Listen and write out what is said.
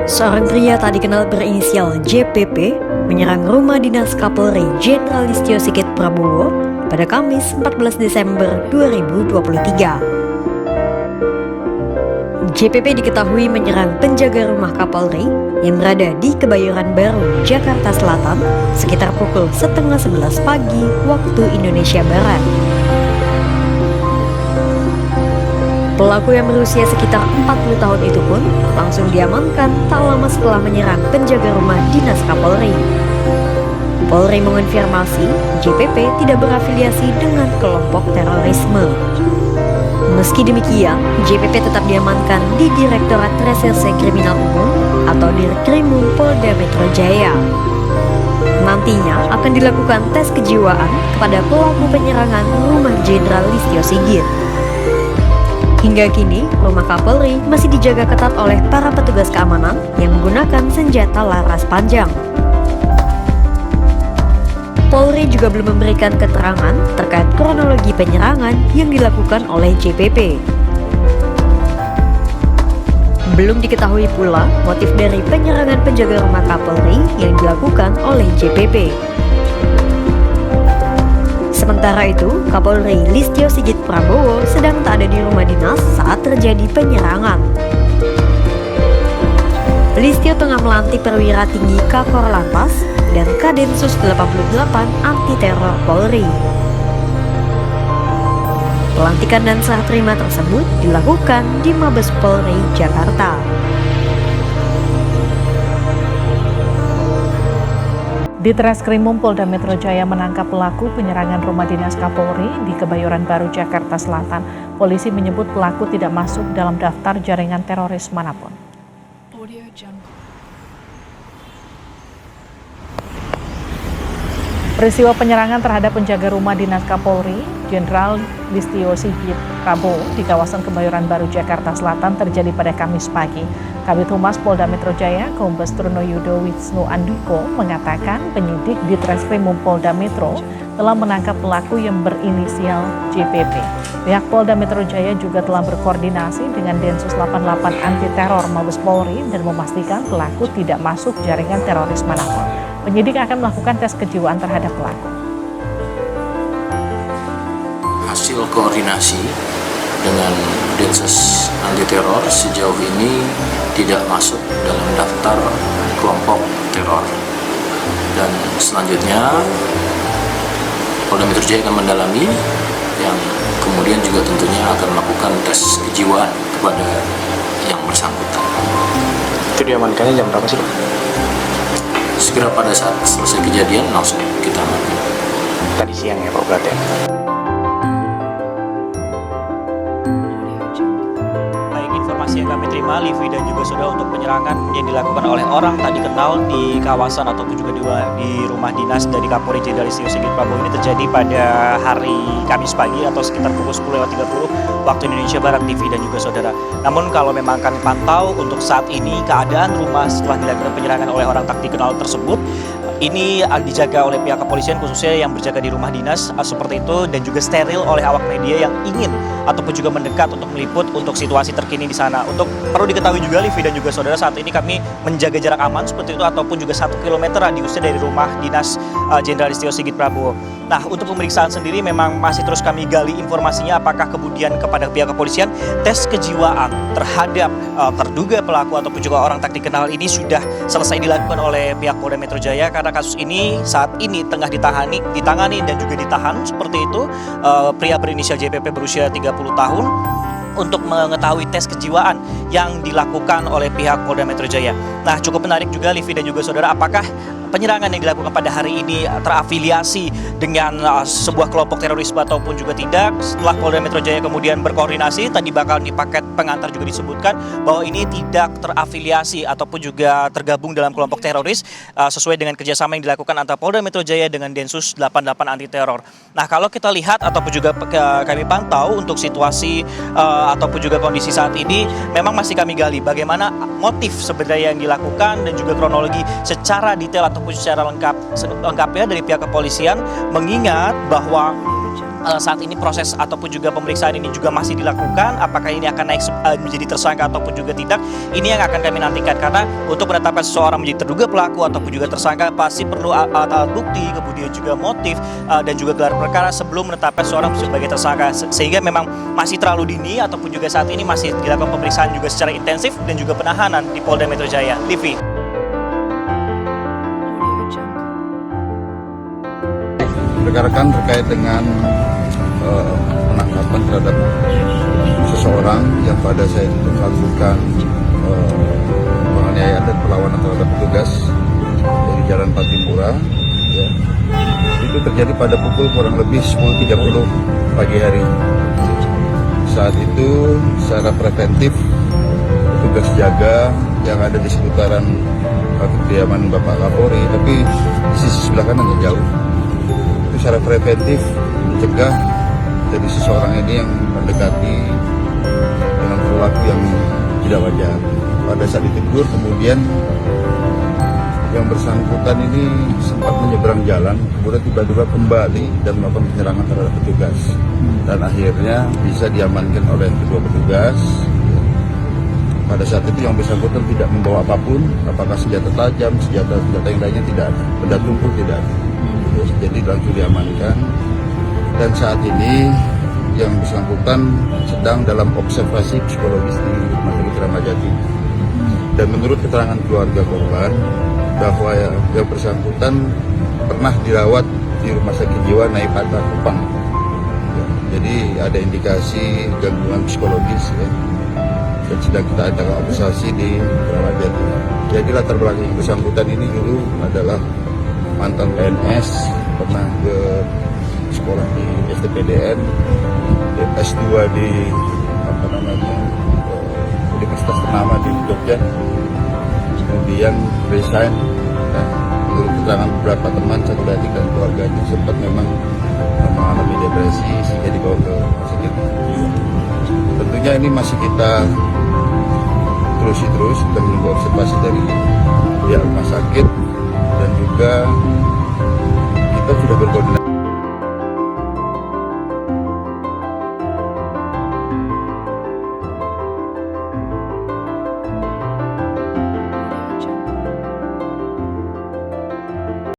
Seorang pria tak dikenal berinisial JPP menyerang rumah dinas Kapolri Jenderal Listio Sigit Prabowo pada Kamis 14 Desember 2023. JPP diketahui menyerang penjaga rumah Kapolri yang berada di Kebayoran Baru, Jakarta Selatan sekitar pukul 10:30 pagi waktu Indonesia Barat. Pelaku yang berusia sekitar 40 tahun itu pun langsung diamankan tak lama setelah menyerang penjaga rumah dinas Kapolri. Polri mengonfirmasi JPP tidak berafiliasi dengan kelompok terorisme. Meski demikian, JPP tetap diamankan di Direktorat Reserse Kriminal Umum atau Dirkrimum Polda Metro Jaya. Nantinya akan dilakukan tes kejiwaan kepada pelaku penyerangan rumah Jenderal Listio Sigit. Hingga kini, rumah Kapolri masih dijaga ketat oleh para petugas keamanan yang menggunakan senjata laras panjang. Polri juga belum memberikan keterangan terkait kronologi penyerangan yang dilakukan oleh JPP. Belum diketahui pula motif dari penyerangan penjaga rumah Kapolri yang dilakukan oleh JPP. Sementara itu, Kapolri Listio Sigit Prabowo sedang tak ada di rumah dinas saat terjadi penyerangan. Listio tengah melantik perwira tinggi Kakor Lantas dan Kadensus 88 Anti Teror Polri. Pelantikan dan serah terima tersebut dilakukan di Mabes Polri, Jakarta. Ditreskrimum Polda Metro Jaya menangkap pelaku penyerangan rumah dinas Kapolri di Kebayoran Baru, Jakarta Selatan. Polisi menyebut pelaku tidak masuk dalam daftar jaringan teroris manapun. Peristiwa penyerangan terhadap penjaga rumah dinas Kapolri, Jenderal Listio Sigit Prabowo di kawasan Kebayoran Baru, Jakarta Selatan terjadi pada Kamis pagi. Kabid Humas Polda Metro Jaya, Kombes Trunoyudo Wisnu Andiko mengatakan penyidik di Treskrimum Polda Metro telah menangkap pelaku yang berinisial JPP. Pihak Polda Metro Jaya juga telah berkoordinasi dengan Densus 88 Anti Teror Mabes Polri dan memastikan pelaku tidak masuk jaringan teroris manapun. Penyidik akan melakukan tes kejiwaan terhadap pelaku. Hasil koordinasi dengan Densus Anti Teror sejauh ini tidak masuk dalam daftar kelompok teror. Dan selanjutnya Polda Metro Jaya akan mendalami yang kemudian juga tentunya akan melakukan tes kejiwaan kepada yang bersangkutan. Itu diamankannya jam berapa sih? Segera pada saat selesai kejadian langsung kita amankan. Tadi siang ya Pak berarti ya? Informasi yang kami terima, Livi dan juga saudara, untuk penyerangan yang dilakukan oleh orang tak dikenal di kawasan ataupun juga di rumah dinas dari Kapolri Jenderal Listio Sigit Prabowo ini terjadi pada hari Kamis pagi atau sekitar pukul 10.30 waktu Indonesia Barat, Livi dan juga saudara. Namun kalau memang kami pantau untuk saat ini keadaan rumah setelah dilakukan penyerangan oleh orang tak dikenal tersebut ini dijaga oleh pihak kepolisian khususnya yang berjaga di rumah dinas seperti itu, dan juga steril oleh awak media yang ingin ataupun juga mendekat untuk meliput untuk situasi terkini di sana. Untuk perlu diketahui juga Livi dan juga saudara, saat ini kami menjaga jarak aman seperti itu ataupun juga 1 km radiusnya dari rumah dinas Jenderal Listio Sigit Prabowo. Nah, untuk pemeriksaan sendiri memang masih terus kami gali informasinya apakah kemudian kepada pihak kepolisian tes kejiwaan terhadap terduga pelaku ataupun juga orang tak dikenal ini sudah selesai dilakukan oleh pihak Polda Metro Jaya, karena kasus ini saat ini tengah ditangani dan juga ditahan seperti itu pria berinisial JPP berusia 30 tahun untuk mengetahui tes kejiwaan yang dilakukan oleh pihak Polda Metro Jaya. Nah, cukup menarik juga Livi dan juga saudara, apakah penyerangan yang dilakukan pada hari ini terafiliasi dengan sebuah kelompok terorisme ataupun juga tidak? Setelah Polda Metro Jaya kemudian berkoordinasi, tadi bakal di paket pengantar juga disebutkan bahwa ini tidak terafiliasi ataupun juga tergabung dalam kelompok teroris sesuai dengan kerjasama yang dilakukan antara Polda Metro Jaya dengan Densus 88 Anti Teror. Nah, kalau kita lihat ataupun juga kami pantau untuk situasi ataupun juga kondisi saat ini, memang masih kami gali bagaimana motif sebenarnya yang dilakukan dan juga kronologi secara detail ataupun secara lengkapnya dari pihak kepolisian, mengingat bahwa saat ini proses ataupun juga pemeriksaan ini juga masih dilakukan. Apakah ini akan naik menjadi tersangka ataupun juga tidak, ini yang akan kami nantikan. Karena untuk menetapkan seseorang menjadi terduga pelaku ataupun juga tersangka pasti perlu alat bukti, kemudian juga motif dan juga gelar perkara sebelum menetapkan seseorang sebagai tersangka. Sehingga memang masih terlalu dini ataupun juga saat ini masih dilakukan pemeriksaan juga secara intensif dan juga penahanan di Polda Metro Jaya. Livi. Rekan-rekan terkait dengan penangkapan terhadap seseorang yang pada saat itu melakukan penganiayaan dan perlawanan terhadap petugas dari Jalan Patimpura, ya, itu terjadi pada pukul kurang lebih 10.30 pagi hari. Saat itu secara preventif petugas jaga yang ada di sekitaran kediaman Bapak Kapolri, tapi di sisi sebelah kanan jauh, itu secara preventif mencegah dari seseorang ini yang mendekati dengan perilaku yang tidak wajar. Pada saat ditegur, kemudian yang bersangkutan ini sempat menyeberang jalan, kemudian tiba-tiba kembali dan melakukan penyerangan terhadap petugas, dan akhirnya bisa diamankan oleh kedua petugas. Pada saat itu yang bersangkutan tidak membawa apapun, apakah senjata tajam, senjata yang lainnya tidak ada, benda tumpul tidak ada. Jadi langsung diamankan. Dan saat ini yang bersangkutan sedang dalam observasi psikologis di Rumah Sakit Kramat Jati. Dan menurut keterangan keluarga korban, bahwa yang bersangkutan pernah dirawat di Rumah Sakit Jiwa Naipata Kupang. Jadi ada indikasi gangguan psikologis, ya. Dan sedang kita adakan observasi di Kramat Jati. Jadi latar belakang yang bersangkutan ini dulu adalah mantan PNS, pernah ke sekolah di STPDN, S2 di Universitas ternama di Jogja, kemudian resign. Nah, menurut keterangan beberapa teman, satu dari dan keluarganya sempat memang mengalami depresi sehingga dibawa ke rumah sakit. Tentunya ini masih kita terus kita menunggu observasi dari pihak rumah sakit, dan juga kita sudah berkoordinasi